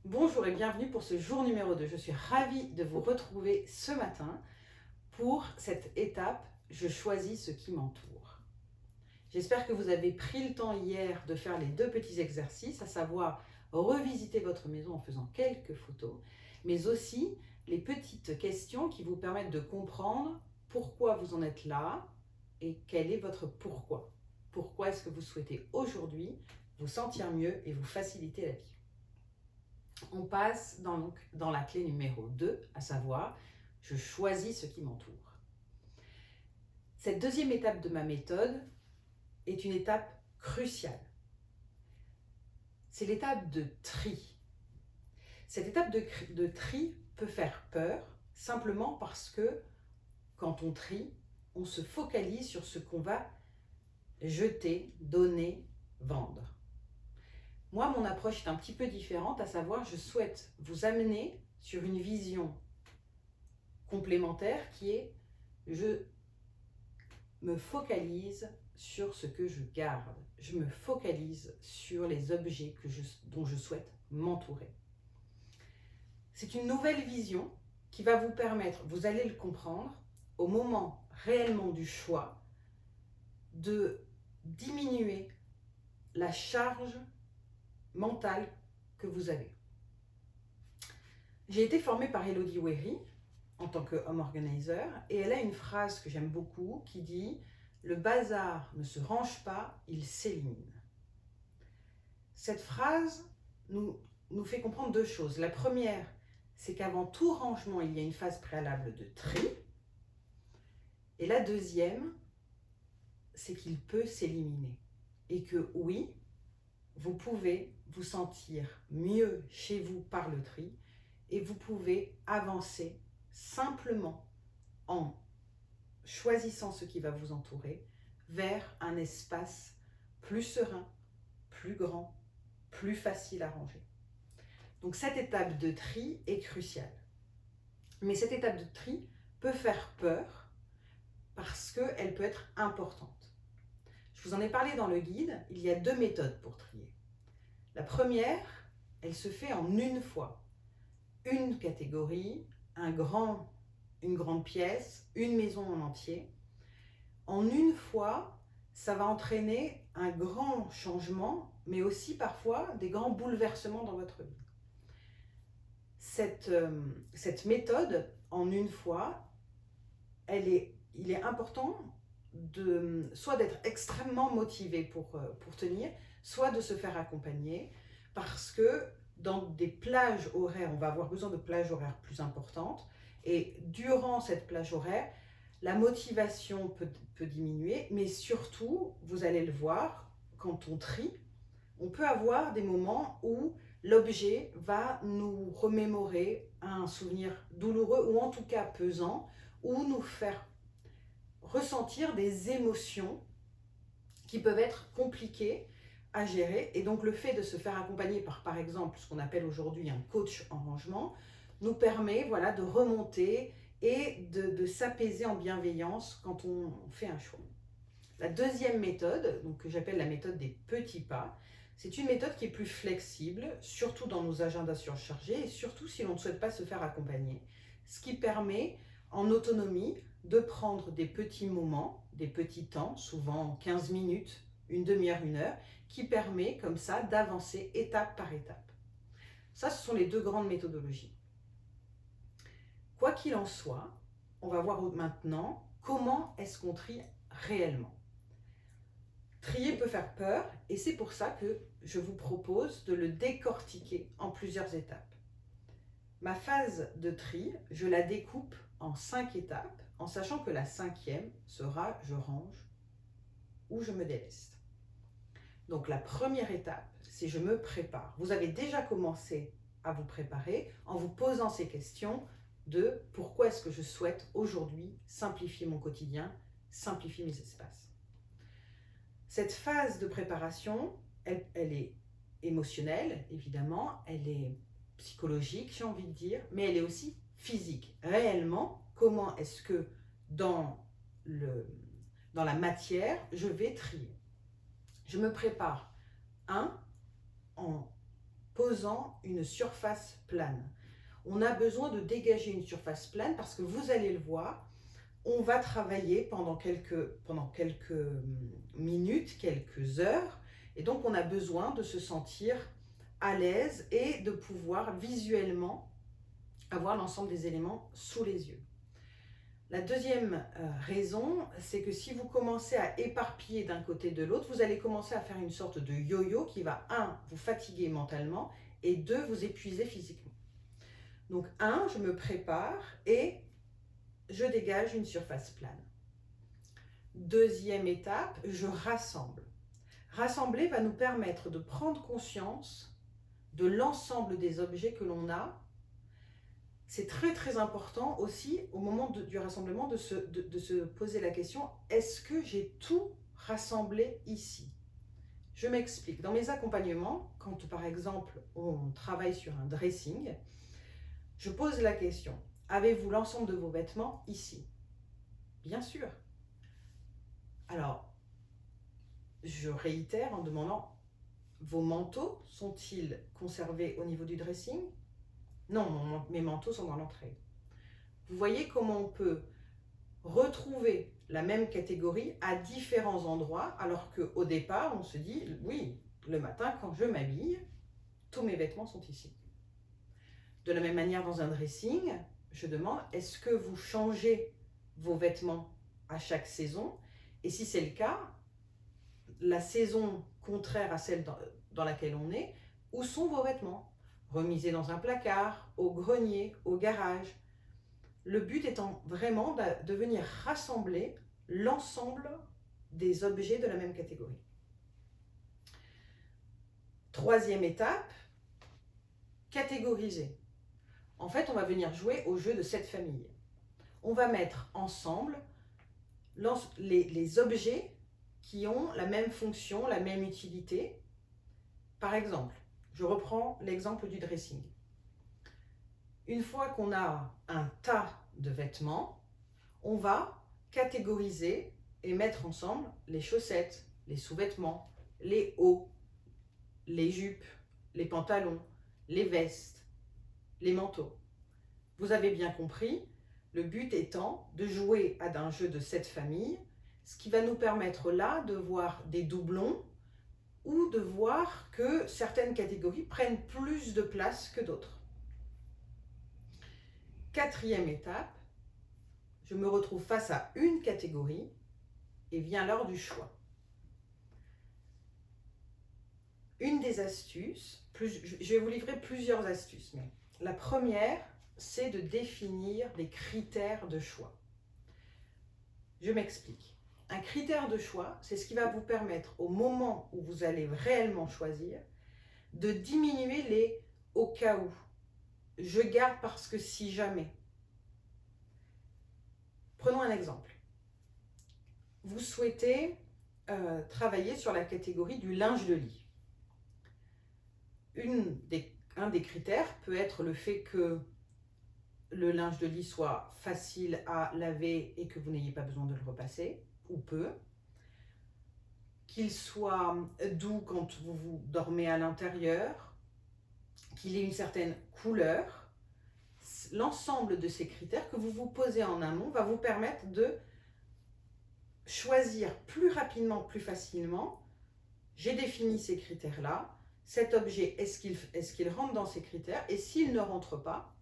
Bonjour et bienvenue pour ce jour numéro 2. Je suis ravie de vous retrouver ce matin pour cette étape « Je choisis ce qui m'entoure ». J'espère que vous avez pris le temps hier de faire les deux petits exercices, à savoir revisiter votre maison en faisant quelques photos, mais aussi les petites questions qui vous permettent de comprendre pourquoi vous en êtes là et quel est votre pourquoi. Pourquoi est-ce que vous souhaitez aujourd'hui vous sentir mieux et vous faciliter la vie. On passe donc dans la clé numéro 2, à savoir « Je choisis ce qui m'entoure ». Cette deuxième étape de ma méthode est une étape cruciale. C'est l'étape de tri. Cette étape de tri peut faire peur, simplement parce que quand on trie, on se focalise sur ce qu'on va jeter, donner, vendre. Moi, mon approche est un petit peu différente, à savoir, je souhaite vous amener sur une vision complémentaire qui est je me focalise sur ce que je garde. Je me focalise sur les objets dont je souhaite m'entourer. C'est une nouvelle vision qui va vous permettre, vous allez le comprendre, au moment réellement du choix, de diminuer la charge mentale que vous avez. J'ai été formée par Elodie Wery en tant que home organizer et elle a une phrase que j'aime beaucoup qui dit « Le bazar ne se range pas, il s'élimine ». Cette phrase nous fait comprendre deux choses. La première, c'est qu'avant tout rangement, il y a une phase préalable de tri. Et la deuxième, c'est qu'il peut s'éliminer. Et que oui, vous pouvez vous sentir mieux chez vous par le tri et vous pouvez avancer simplement en choisissant ce qui va vous entourer vers un espace plus serein, plus grand, plus facile à ranger. Donc cette étape de tri est cruciale. Mais cette étape de tri peut faire peur parce qu'elle peut être importante. Je vous en ai parlé dans le guide, il y a deux méthodes pour trier. La première, elle se fait en une fois. Une catégorie, une grande pièce, une maison en entier. En une fois, ça va entraîner un grand changement, mais aussi parfois des grands bouleversements dans votre vie. Cette méthode, en une fois, il est important soit d'être extrêmement motivé pour tenir, soit de se faire accompagner, parce que dans des plages horaires, on va avoir besoin de plages horaires plus importantes, et durant cette plage horaire, la motivation peut diminuer, mais surtout, vous allez le voir, quand on trie, on peut avoir des moments où l'objet va nous remémorer un souvenir douloureux, ou en tout cas pesant, ou nous faire ressentir des émotions qui peuvent être compliquées à gérer. Et donc le fait de se faire accompagner par exemple, ce qu'on appelle aujourd'hui un coach en rangement, nous permet de remonter et de s'apaiser en bienveillance quand on fait un choix. La deuxième méthode, que j'appelle la méthode des petits pas, c'est une méthode qui est plus flexible, surtout dans nos agendas surchargés et surtout si l'on ne souhaite pas se faire accompagner, ce qui permet en autonomie de prendre des petits moments, des petits temps, souvent 15 minutes, une demi-heure, une heure, qui permet comme ça d'avancer étape par étape. Ça, ce sont les deux grandes méthodologies. Quoi qu'il en soit, on va voir maintenant comment est-ce qu'on trie réellement. Trier peut faire peur et c'est pour ça que je vous propose de le décortiquer en plusieurs étapes. Ma phase de tri, je la découpe en 5 étapes, en sachant que la 5e sera je range ou je me déleste. Donc la première étape, c'est je me prépare. Vous avez déjà commencé à vous préparer en vous posant ces questions de pourquoi est-ce que je souhaite aujourd'hui simplifier mon quotidien, simplifier mes espaces. Cette phase de préparation, elle est émotionnelle, évidemment, elle est psychologique, j'ai envie de dire, mais elle est aussi physique. Réellement, comment est-ce que dans la matière, je vais trier? Je me prépare, en posant une surface plane. On a besoin de dégager une surface plane parce que vous allez le voir, on va travailler pendant quelques minutes, quelques heures, et donc on a besoin de se sentir à l'aise et de pouvoir visuellement avoir l'ensemble des éléments sous les yeux. La deuxième raison, c'est que si vous commencez à éparpiller d'un côté de l'autre, vous allez commencer à faire une sorte de yo-yo qui va, un, vous fatiguer mentalement et deux, vous épuiser physiquement. Donc, un, je me prépare et je dégage une surface plane. Deuxième étape, je rassemble. Rassembler va nous permettre de prendre conscience de l'ensemble des objets que l'on a. C'est très très important aussi au moment du rassemblement de se poser la question, est-ce que j'ai tout rassemblé ici? Je m'explique. Dans mes accompagnements, quand par exemple on travaille sur un dressing, je pose la question, avez-vous l'ensemble de vos vêtements ici? Bien sûr. Alors, je réitère en demandant, vos manteaux sont-ils conservés au niveau du dressing? Non, mes manteaux sont dans l'entrée. Vous voyez comment on peut retrouver la même catégorie à différents endroits, alors qu'au départ, on se dit, oui, le matin, quand je m'habille, tous mes vêtements sont ici. De la même manière, dans un dressing, je demande, est-ce que vous changez vos vêtements à chaque saison? Et si c'est le cas, la saison contraire à celle dans laquelle on est, où sont vos vêtements? Remisés dans un placard, au grenier, au garage. Le but étant vraiment de venir rassembler l'ensemble des objets de la même catégorie. Troisième étape, catégoriser. En fait, on va venir jouer au jeu de cette famille. On va mettre ensemble les objets qui ont la même fonction, la même utilité. Par exemple, je reprends l'exemple du dressing. Une fois qu'on a un tas de vêtements, on va catégoriser et mettre ensemble les chaussettes, les sous-vêtements, les hauts, les jupes, les pantalons, les vestes, les manteaux. Vous avez bien compris, le but étant de jouer à un jeu de cette famille, ce qui va nous permettre là de voir des doublons ou de voir que certaines catégories prennent plus de place que d'autres. Quatrième étape, je me retrouve face à une catégorie et vient l'heure du choix. Une des astuces, je vais vous livrer plusieurs astuces, mais la première, c'est de définir des critères de choix. Je m'explique. Un critère de choix, c'est ce qui va vous permettre, au moment où vous allez réellement choisir, de diminuer les « au cas où ». Je garde parce que si jamais. Prenons un exemple. Vous souhaitez travailler sur la catégorie du linge de lit. Un des critères peut être le fait que le linge de lit soit facile à laver et que vous n'ayez pas besoin de le repasser, ou peu. Qu'il soit doux quand vous dormez à l'intérieur, qu'il ait une certaine couleur. L'ensemble de ces critères que vous vous posez en amont va vous permettre de choisir plus rapidement, plus facilement. J'ai défini ces critères-là. Cet objet, est-ce qu'il rentre dans ces critères? Et s'il ne rentre pas,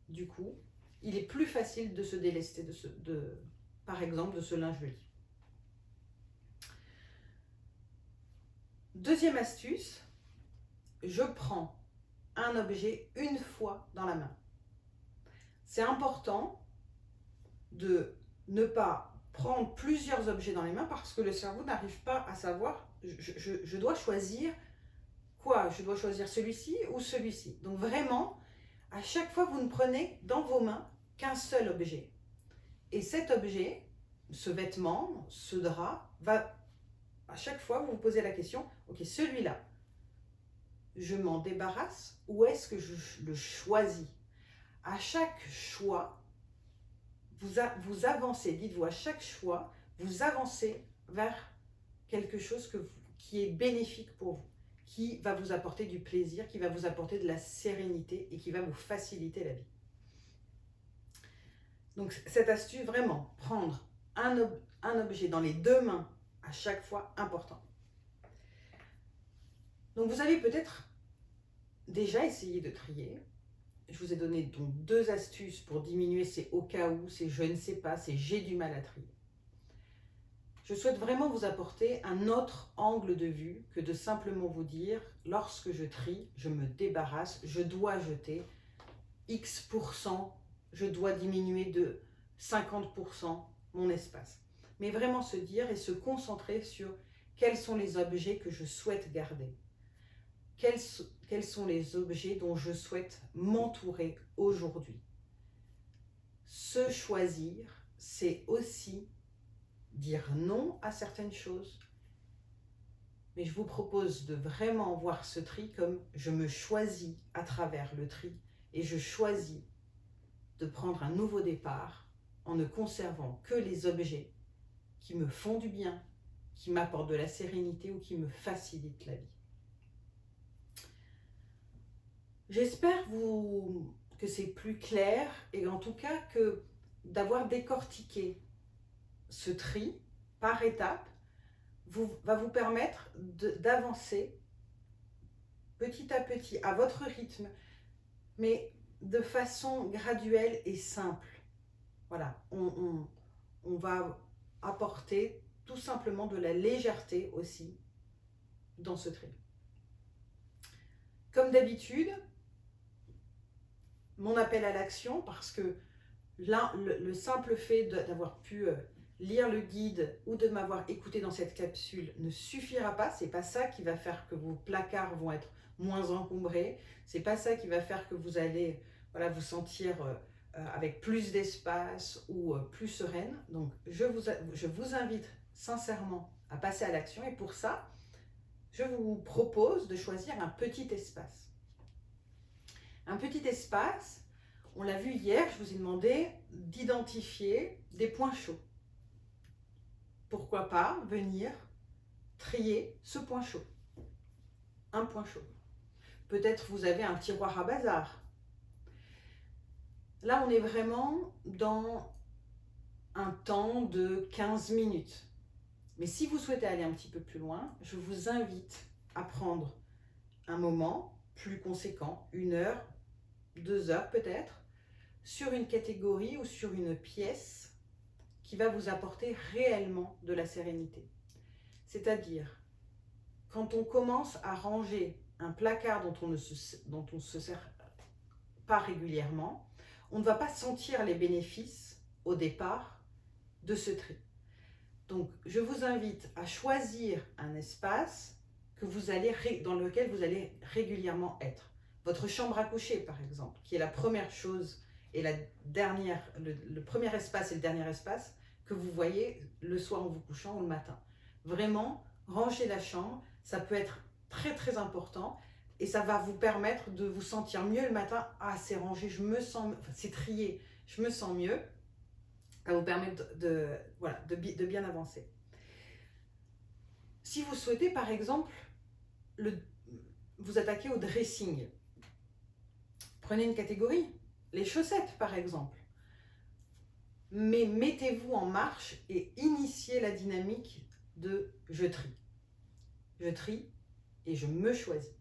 du coup, il est plus facile de se délester par exemple, de ce linge de lit. Deuxième astuce, je prends un objet une fois dans la main. C'est important de ne pas prendre plusieurs objets dans les mains parce que le cerveau n'arrive pas à savoir, je dois choisir quoi? Je dois choisir celui-ci ou celui-ci. Donc vraiment, à chaque fois, vous ne prenez dans vos mains qu'un seul objet. Et cet objet, ce vêtement, ce drap, va, à chaque fois, vous vous posez la question, ok, celui-là, je m'en débarrasse ou est-ce que je le choisis? À chaque choix, vous avancez, dites-vous, à chaque choix, vous avancez vers quelque chose qui est bénéfique pour vous, qui va vous apporter du plaisir, qui va vous apporter de la sérénité et qui va vous faciliter la vie. Donc cette astuce, vraiment, prendre un objet dans les deux mains à chaque fois, important. Donc vous avez peut-être déjà essayé de trier. Je vous ai donné donc 2 astuces pour diminuer ces au cas où, ces je ne sais pas, ces j'ai du mal à trier. Je souhaite vraiment vous apporter un autre angle de vue que de simplement vous dire, lorsque je trie, je me débarrasse, je dois jeter X%, je dois diminuer de 50% mon espace. Mais vraiment se dire et se concentrer sur quels sont les objets que je souhaite garder. Quels sont les objets dont je souhaite m'entourer aujourd'hui. Se choisir, c'est aussi dire non à certaines choses. Mais je vous propose de vraiment voir ce tri comme je me choisis à travers le tri et je choisis de prendre un nouveau départ en ne conservant que les objets qui me font du bien, qui m'apportent de la sérénité ou qui me facilitent la vie. J'espère que c'est plus clair et en tout cas que d'avoir décortiqué ce tri par étapes va vous permettre d'avancer petit à petit à votre rythme, mais de façon graduelle et simple. Voilà, on va apporter tout simplement de la légèreté aussi dans ce tri. Comme d'habitude, mon appel à l'action, parce que là, le simple fait d'avoir pu lire le guide ou de m'avoir écouté dans cette capsule ne suffira pas. C'est pas ça qui va faire que vos placards vont être moins encombrés. C'est pas ça qui va faire que vous allez vous sentir avec plus d'espace ou plus sereine. Donc, je vous invite sincèrement à passer à l'action. Et pour ça, je vous propose de choisir un petit espace. Un petit espace, on l'a vu hier, je vous ai demandé d'identifier des points chauds. Pourquoi pas venir trier ce point chaud. Un point chaud. Peut-être vous avez un tiroir à bazar. Là, on est vraiment dans un temps de 15 minutes. Mais si vous souhaitez aller un petit peu plus loin, je vous invite à prendre un moment plus conséquent, 1 heure, 2 heures peut-être, sur une catégorie ou sur une pièce qui va vous apporter réellement de la sérénité. C'est-à-dire, quand on commence à ranger un placard dont on ne se sert pas régulièrement, on ne va pas sentir les bénéfices au départ de ce tri. Donc, je vous invite à choisir un espace dans lequel vous allez régulièrement être. Votre chambre à coucher, par exemple, qui est la première chose et le premier espace et le dernier espace que vous voyez le soir en vous couchant ou le matin. Vraiment, ranger la chambre, ça peut être très très important et ça va vous permettre de vous sentir mieux le matin. Ah, c'est rangé, c'est trié, je me sens mieux. Ça vous permet de bien avancer. Si vous souhaitez, par exemple, vous attaquer au dressing, prenez une catégorie, les chaussettes par exemple. Mais mettez-vous en marche et initiez la dynamique de je trie. Je trie et je me choisis.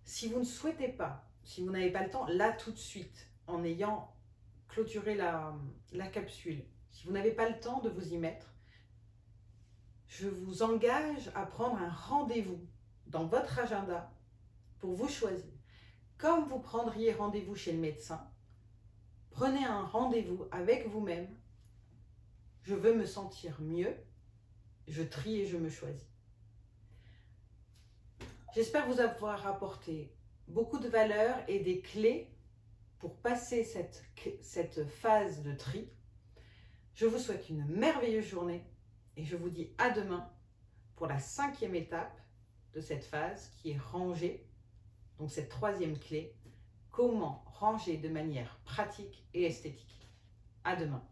Si vous ne souhaitez pas, si vous n'avez pas le temps, là tout de suite, en ayant clôturé la capsule, si vous n'avez pas le temps de vous y mettre, je vous engage à prendre un rendez-vous dans votre agenda pour vous choisir. Comme vous prendriez rendez-vous chez le médecin, prenez un rendez-vous avec vous-même. Je veux me sentir mieux, je trie et je me choisis. J'espère vous avoir apporté beaucoup de valeur et des clés pour passer cette phase de tri. Je vous souhaite une merveilleuse journée et je vous dis à demain pour la 5e étape de cette phase qui est ranger. Donc cette 3e clé, comment ranger de manière pratique et esthétique. À demain.